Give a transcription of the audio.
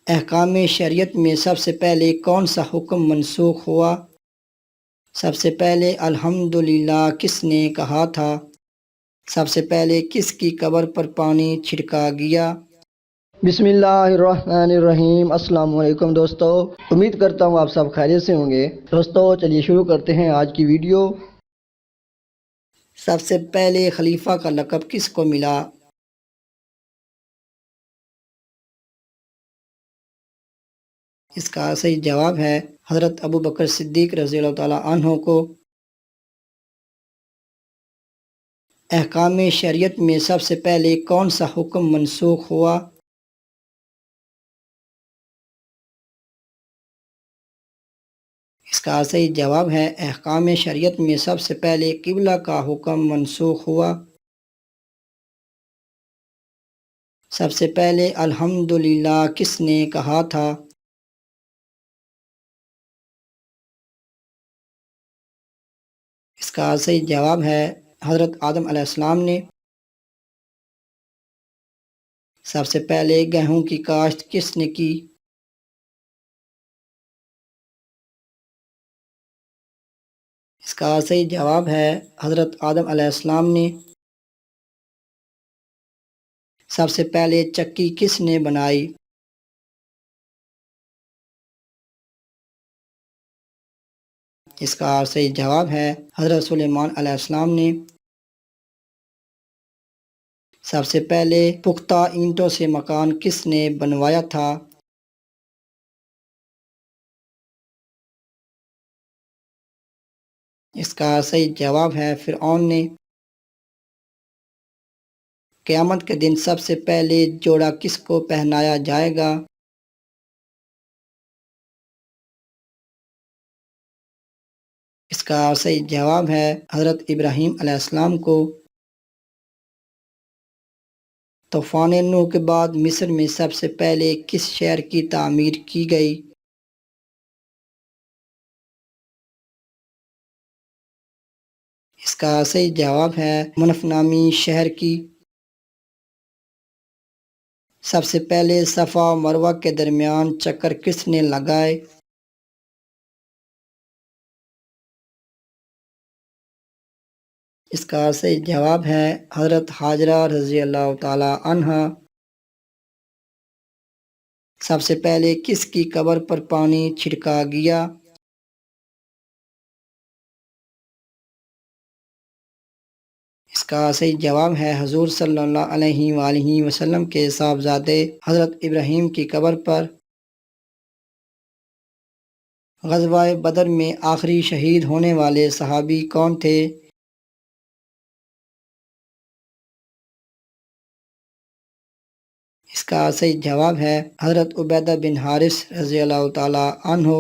احکام شریعت میں سب سے پہلے کون سا حکم منسوخ ہوا؟ سب سے پہلے الحمدللہ کس نے کہا تھا؟ سب سے پہلے کس کی قبر پر پانی چھڑکا گیا؟ بسم اللہ الرحمن الرحیم۔ السلام علیکم دوستو، امید کرتا ہوں آپ سب خیریت سے ہوں گے۔ دوستو چلیے شروع کرتے ہیں آج کی ویڈیو۔ سب سے پہلے خلیفہ کا لقب کس کو ملا؟ اس کا صحیح جواب ہے حضرت ابو بکر صدیق رضی اللہ تعالیٰ عنہ کو۔ احکام شریعت میں سب سے پہلے کون سا حکم منسوخ ہوا؟ اس کا صحیح جواب ہے احکام شریعت میں سب سے پہلے قبلہ کا حکم منسوخ ہوا۔ سب سے پہلے الحمدللہ کس نے کہا تھا؟ اس کا صحیح جواب ہے حضرت آدم علیہ السلام نے۔ سب سے پہلے گیہوں کی کاشت کس نے کی؟ اس کا صحیح جواب ہے حضرت آدم علیہ السلام نے۔ سب سے پہلے چکی کس نے بنائی؟ اس کا صحیح جواب ہے حضرت سلیمان علیہ السلام نے۔ سب سے پہلے پختہ اینٹوں سے مکان کس نے بنوایا تھا؟ اس کا صحیح جواب ہے فرعون نے۔ قیامت کے دن سب سے پہلے جوڑا کس کو پہنایا جائے گا؟ اس کا صحیح جواب ہے حضرت ابراہیم علیہ السلام کو۔ طوفان نوح کے بعد مصر میں سب سے پہلے کس شہر کی تعمیر کی گئی؟ اس کا صحیح جواب ہے منف نامی شہر کی۔ سب سے پہلے صفا و مروہ کے درمیان چکر کس نے لگائے؟ اس کا صحیح جواب ہے حضرت حاجرہ رضی اللہ تعالی عنہا۔ سب سے پہلے کس کی قبر پر پانی چھڑکا گیا؟ اس کا صحیح جواب ہے حضور صلی اللہ علیہ وآلہ وسلم کے صاحبزادے حضرت ابراہیم کی قبر پر۔ غزوہ بدر میں آخری شہید ہونے والے صحابی کون تھے؟ اس کا صحیح جواب ہے حضرت عبیدہ بن حارث رضی اللہ تعالی عنہ۔